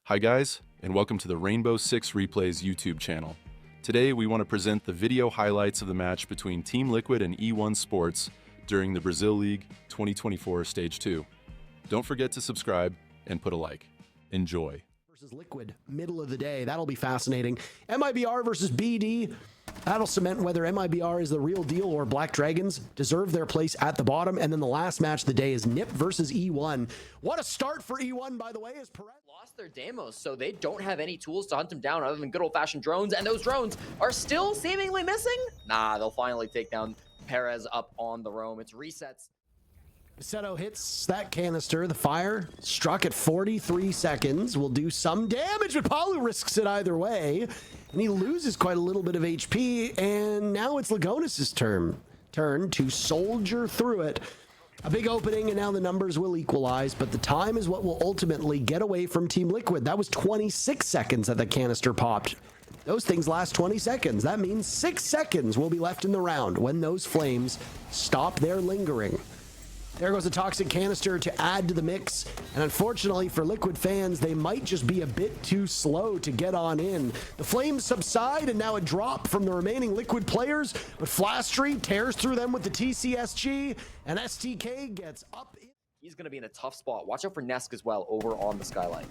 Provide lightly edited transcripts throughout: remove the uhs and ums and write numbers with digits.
Hi guys, and welcome to the Rainbow Six Replays YouTube channel. Today we want to present the video highlights of the match between Team Liquid and E1 Sports during the Brazil League 2024 Stage 2. Don't forget to subscribe and put a like. Enjoy. Versus Liquid, middle of the day. That'll be fascinating. MIBR versus BD. That'll cement whether MIBR is the real deal or Black Dragons deserve their place at the bottom. And then the last match of the day is NIP versus E1. What a start for E1, by the way, as Perez lost their demos, so they don't have any tools to hunt them down other than good old-fashioned drones, and those drones are still seemingly missing. Nah, they'll finally take down Perez up on the roam. It's resets. Seto hits that canister. The fire struck at 43 seconds. Will do some damage, but Palu risks it either way. And he loses quite a little bit of HP. And now it's Lagonis' turn to soldier through it. A big opening, and now the numbers will equalize, but the time is what will ultimately get away from Team Liquid. That was 26 seconds that the canister popped. Those things last 20 seconds. That means 6 seconds will be left in the round when those flames stop their lingering. There goes a toxic canister to add to the mix, and unfortunately for Liquid fans, they might just be a bit too slow to get on in. The flames subside, and now a drop from the remaining Liquid players, but Flastry tears through them with the TCSG, and STK gets up. He's going to be in a tough spot. Watch out for Nesk as well over on the skyline.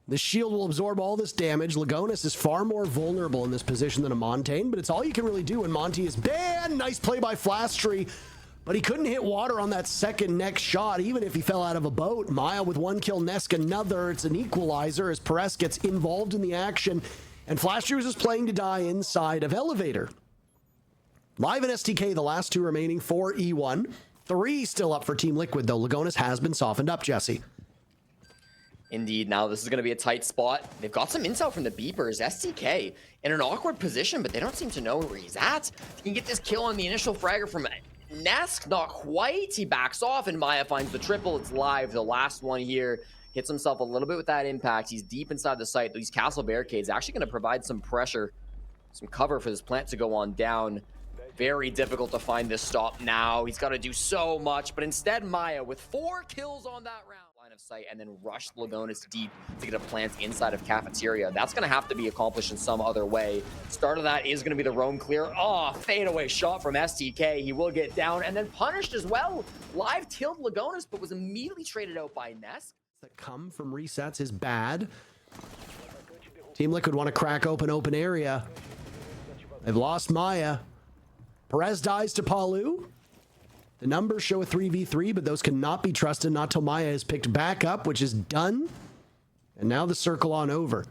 The shield will absorb all this damage. Lagonis is far more vulnerable in this position than a Montaigne, but it's all you can really do when Monty is banned. Nice play by Flastry. But he couldn't hit water on that second next shot, even if he fell out of a boat. Maya with one kill, Nesk another. It's an equalizer as Perez gets involved in the action. And Flashers is playing to die inside of Elevator. Live and STK, the last two remaining for E1. 3 still up for Team Liquid, though. Lagonis has been softened up, Jesse. Indeed, now this is going to be a tight spot. They've got some intel from the beepers. STK in an awkward position, but they don't seem to know where he's at. He can get this kill on the initial fragger from Nesk, not quite. He backs off, and Maya finds the triple. It's live. The last one here hits himself a little bit with that impact. He's deep inside the site. These castle barricades actually going to provide some pressure, some cover for this plant to go on down. Very difficult to find this stop now. He's got to do so much, but instead Maya with 4 kills on that round. Line of sight, and then rushed Lagonis deep to get a plant inside of cafeteria. That's going to have to be accomplished in some other way. Start of that is going to be the roam clear. Oh, fadeaway shot from STK. He will get down and then punished as well. Live tilled Lagonis, but was immediately traded out by Nesk. That come from resets is bad. Team Liquid want to crack open area. They've lost Maya. Perez dies to Palu. The numbers show a 3v3, but those cannot be trusted not till Maya is picked back up, which is done. And now the circle on over.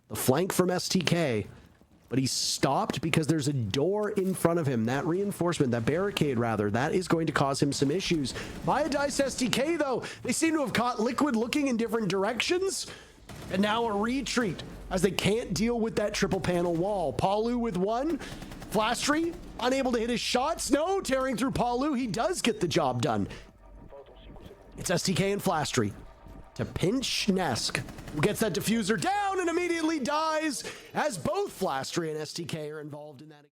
The flank from STK, but he's stopped because there's a door in front of him. That reinforcement, that barricade rather, that is going to cause him some issues. Maya dies to STK though. They seem to have caught Liquid looking in different directions. And now a retreat as they can't deal with that triple panel wall. Palu with one. Flastry, unable to hit his shots. No, tearing through Palu. He does get the job done. It's STK and Flastry to pinch Nesk, who gets that diffuser down and immediately dies as both Flastry and STK are involved in that.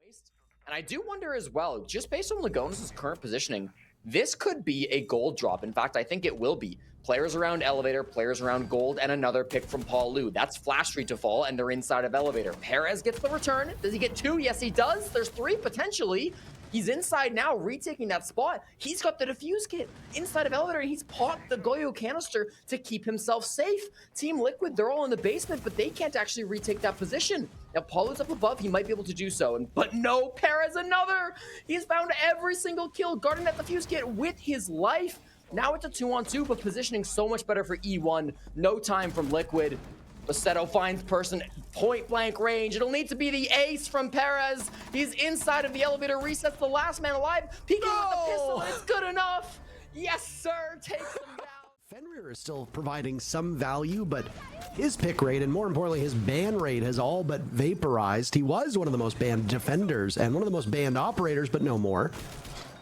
And I do wonder as well, just based on Lagonis' current positioning, this could be a gold drop. In fact, I think it will be. Players around Elevator, players around Gold, and another pick from Palu. That's Flashry to fall, and they're inside of Elevator. Perez gets the return. Does he get 2? Yes, he does. There's 3 potentially. He's inside now, retaking that spot. He's got the defuse kit inside of Elevator. He's popped the Goyo canister to keep himself safe. Team Liquid, they're all in the basement, but they can't actually retake that position. Now, Paulu's up above. He might be able to do so. But no, Perez another. He's found every single kill, guarding that defuse kit with his life. Now it's a 2-on-2, but positioning so much better for E1. No time from Liquid. Basetto finds person point blank range. It'll need to be the ace from Perez. He's inside of the Elevator, resets the last man alive. Peeking with the pistol, it's good enough. Yes, sir, takes him down. Fenrir is still providing some value, but his pick rate, and more importantly, his ban rate has all but vaporized. He was one of the most banned defenders and one of the most banned operators, but no more.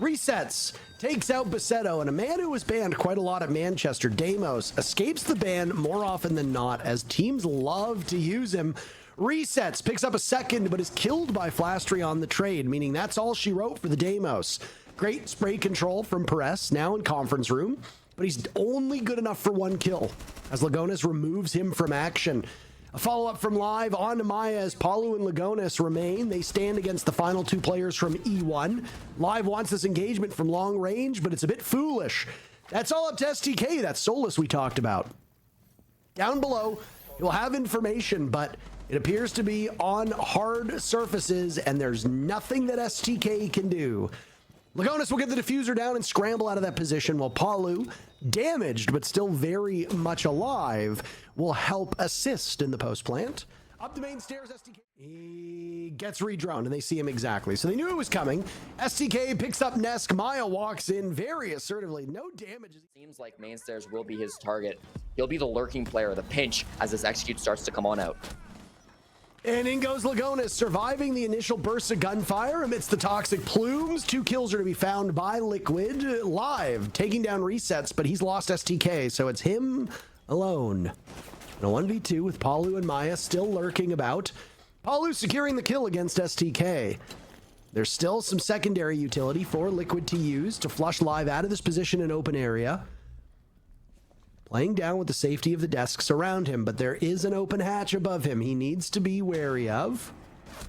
Resets, takes out Basetto, and a man who was banned quite a lot at Manchester, Deimos, escapes the ban more often than not as teams love to use him. Resets, picks up a second, but is killed by Flastry on the trade, meaning that's all she wrote for the Deimos. Great spray control from Perez, now in conference room. but he's only good enough for 1 kill as Lagonis removes him from action. A follow-up from Live on to Maya as Palu and Lagonis remain. They stand against the final 2 players from E1. Live wants this engagement from long range, but it's a bit foolish. That's all up to STK. That's Solus we talked about. Down below, you'll have information, but it appears to be on hard surfaces, and there's nothing that STK can do. Lagonis will get the diffuser down and scramble out of that position, while Palu, damaged but still very much alive, will help assist in the post plant. Up the main stairs, STK. He gets redroned, and they see him exactly. So they knew it was coming. STK picks up Nesk. Maya walks in very assertively. No damage. Seems like main stairs will be his target. He'll be the lurking player, the pinch, as this execute starts to come on out. And in goes Lagonis, surviving the initial burst of gunfire amidst the toxic plumes. 2 kills are to be found by Liquid. Live, taking down resets, but he's lost STK, so it's him alone. And a 1v2 with Palu and Maya still lurking about. Palu securing the kill against STK. There's still some secondary utility for Liquid to use to flush Live out of this position in open area. Playing down with the safety of the desks around him, but there is an open hatch above him he needs to be wary of.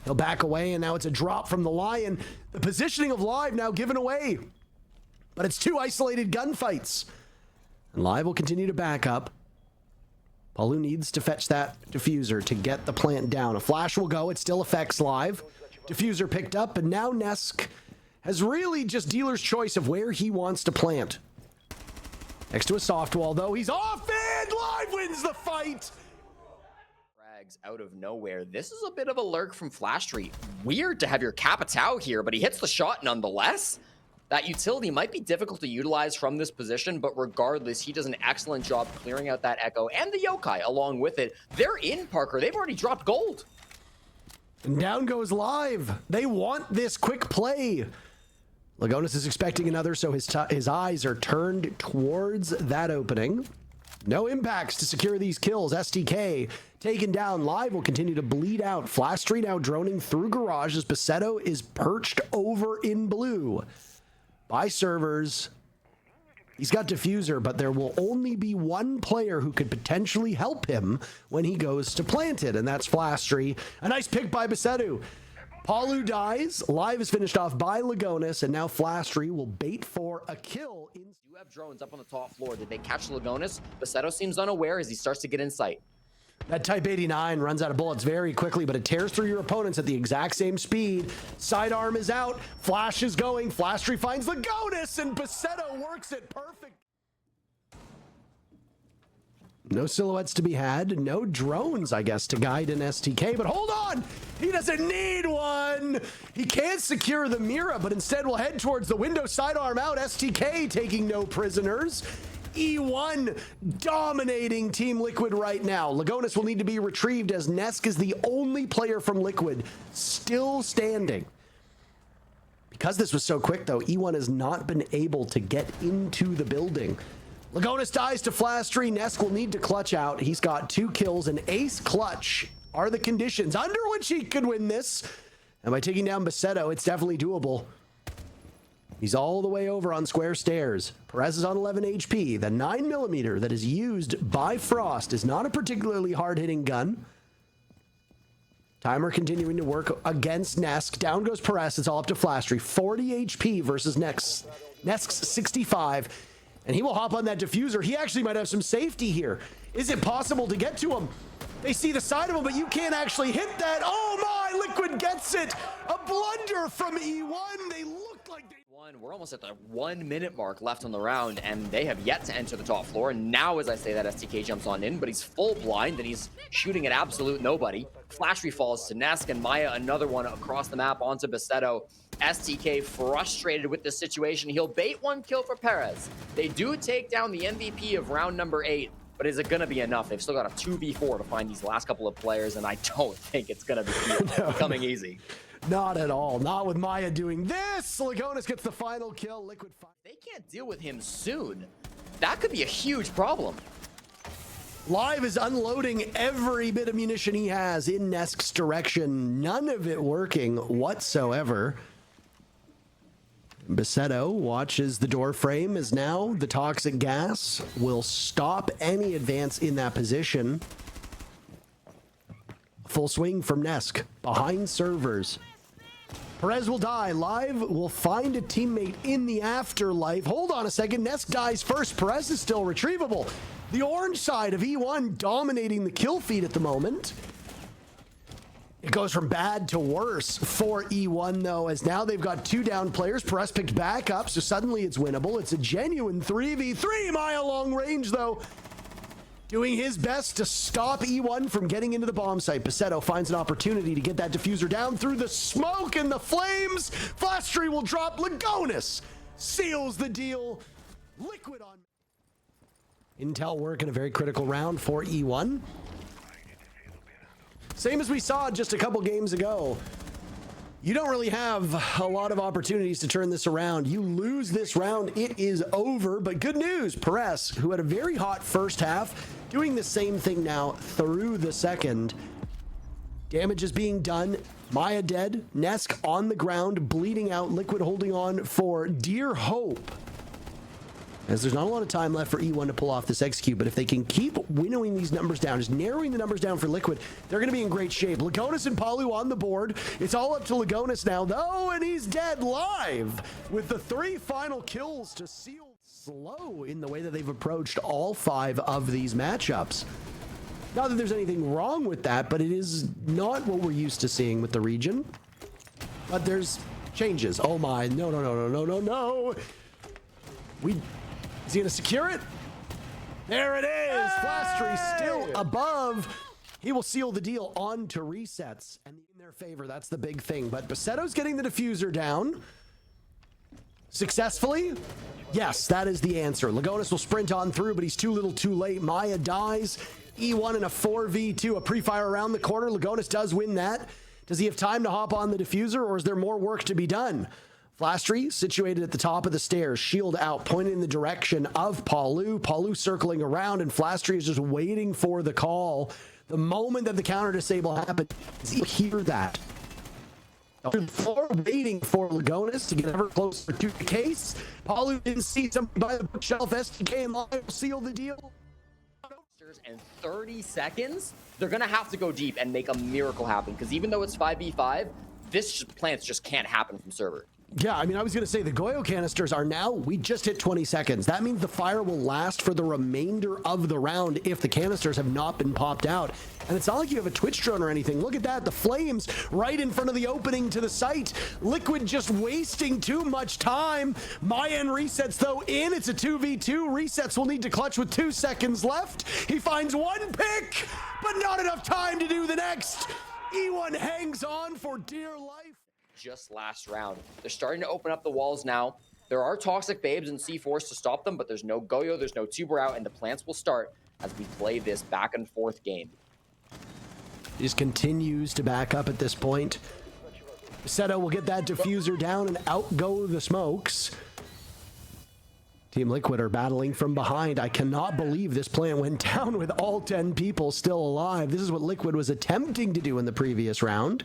He'll back away, and now it's a drop from the Lion. The positioning of Live now given away, but it's 2 isolated gunfights. And Live will continue to back up. Palu needs to fetch that diffuser to get the plant down. A flash will go, it still affects Live. Diffuser picked up, and now Nesk has really just dealer's choice of where he wants to plant. Next to a soft wall, though, he's off, and Live wins the fight! Frags out of nowhere. This is a bit of a lurk from Flash Tree. Weird to have your Capitao here, but he hits the shot nonetheless. That utility might be difficult to utilize from this position, but regardless, he does an excellent job clearing out that Echo and the Yokai along with it. They're in, Parker. They've already dropped gold. And down goes Live. They want this quick play. Lagonis is expecting another, so his eyes are turned towards that opening. No impacts to secure these kills. STK taken down. Live will continue to bleed out. Flash Tree now droning through garage as Basetto is perched over in blue. By servers. He's got diffuser, but there will only be 1 player who could potentially help him when he goes to plant it, and that's Flash Tree. A nice pick by Basetto. Palu dies. Live is finished off by Lagonis, and now Flash Tree will bait for a kill. You have drones up on the top floor. Did they catch Lagonis? Basetto seems unaware as he starts to get in sight. That Type 89 runs out of bullets very quickly, but it tears through your opponents at the exact same speed. Sidearm is out. Flash is going. Flash Tree finds Lagonis, and Basetto works it perfect. No silhouettes to be had. No drones, I guess, to guide an STK. But hold on! He doesn't need one! He can't secure the Mira, but instead will head towards the window. Sidearm out. STK taking no prisoners. E1 dominating Team Liquid right now. Lagonis will need to be retrieved as Nesk is the only player from Liquid still standing. Because this was so quick, though, E1 has not been able to get into the building. Lagonis dies to Flash Tree. Nesk will need to clutch out. He's got 2 kills. An ace clutch are the conditions under which he could win this. And by taking down Basetto, it's definitely doable. He's all the way over on square stairs. Perez is on 11 HP. The 9mm that is used by Frost is not a particularly hard-hitting gun. Timer continuing to work against Nesk. Down goes Perez. It's all up to Flash Tree. 40 HP versus Nesk's 65. And he will hop on that diffuser. He actually might have some safety here. Is it possible to get to him? They see the side of him, but you can't actually hit that. Oh my, Liquid gets it. A blunder from E1. They look like they... We're almost at the 1 minute mark left on the round, and they have yet to enter the top floor. And now, as I say that, STK jumps on in, but he's full blind, and he's shooting at absolute nobody. Flash falls to Nesk, and Maya another one across the map onto Basetto. STK frustrated with this situation. He'll bait 1 kill for Perez. They do take down the MVP of round number 8, but is it going to be enough? They've still got a 2v4 to find these last couple of players, and I don't think it's going to be becoming easy. Not at all. Not with Maya doing this. Lagonis gets the final kill. Liquid. They can't deal with him soon. That could be a huge problem. Live is unloading every bit of munition he has in Nesk's direction. None of it working whatsoever. Basetto watches the door frame as now the toxic gas will stop any advance in that position. Full swing from Nesk behind servers. Perez will die. Live will find a teammate in the afterlife. Hold on a second. Nesk dies first. Perez is still retrievable. The orange side of E1 dominating the kill feed at the moment. It goes from bad to worse for E1, though, as now they've got 2 down players. Perez picked back up, so suddenly it's winnable. It's a genuine 3v3. Maya long range, though, doing his best to stop E1 from getting into the bomb site. Basetto finds an opportunity to get that diffuser down through the smoke and the flames. Flastry will drop. Lagonis seals the deal. Liquid on. Intel work in a very critical round for E1. Same as we saw just a couple games ago. You don't really have a lot of opportunities to turn this around. You lose this round, it is over. But good news, Perez, who had a very hot first half, doing the same thing now through the second. Damage is being done. Maya dead. Nesk on the ground, bleeding out. Liquid holding on for dear hope, as there's not a lot of time left for E1 to pull off this execute. But if they can keep winnowing these numbers down, just narrowing the numbers down for Liquid, they're going to be in great shape. Lagonis and Palu on the board. It's all up to Lagonis now, though, and he's dead live with the 3 final kills to seal. Slow in the way that they've approached all 5 of these matchups. Not that there's anything wrong with that, but it is not what we're used to seeing with the region. But there's changes. Oh my, no, no, no, no, no, no, no. Is he gonna secure it? There it is. Flastry still above. He will seal the deal on to resets and in their favor. That's the big thing. But Basetto's getting the diffuser down successfully. Yes, that is the answer. Lagonis will sprint on through, but he's too little too late. Maya dies. E1 in a 4v2, a pre-fire around the corner. Lagonis does win that. Does he have time to hop on the diffuser, or is there more work to be done? Flastry situated at the top of the stairs, shield out, pointing in the direction of Palu. Palu circling around, and Flastry is just waiting for the call. The moment that the counter disable happens, you hear that. Floor waiting for Lagonis to get ever closer to the case. Palu didn't see somebody by the bookshelf. STK and Live will seal the deal. And 30 seconds, they're gonna have to go deep and make a miracle happen, because even though it's 5v5, this plants just can't happen from server. Yeah, I mean, I was going to say the Goyo canisters are now, we just hit 20 seconds. That means the fire will last for the remainder of the round if the canisters have not been popped out. And it's not like you have a Twitch drone or anything. Look at that, the flames right in front of the opening to the site. Liquid just wasting too much time. Maya and resets, though, in. It's a 2v2. Resets will need to clutch with 2 seconds left. He finds 1 pick, but not enough time to do the next. E1 hangs on for dear life. Just last round. They're starting to open up the walls now. There are toxic babes and C4s to stop them, but there's no Goyo, there's no tuber out, and the plants will start as we play this back and forth game. He just continues to back up at this point. Basetto will get that diffuser down and out go the smokes. Team Liquid are battling from behind. I cannot believe this plant went down with all 10 people still alive. This is what Liquid was attempting to do in the previous round.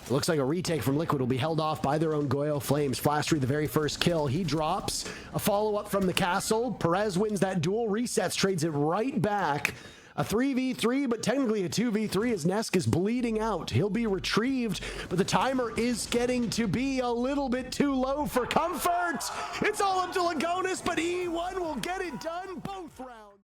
It looks like a retake from Liquid will be held off by their own Goyo Flames. Flastry, the very first kill. He drops a follow-up from the castle. Perez wins that duel. Resets, trades it right back. A 3v3, but technically a 2v3 as Nesk is bleeding out. He'll be retrieved, but the timer is getting to be a little bit too low for comfort. It's all up to Lagonis, but E1 will get it done both rounds.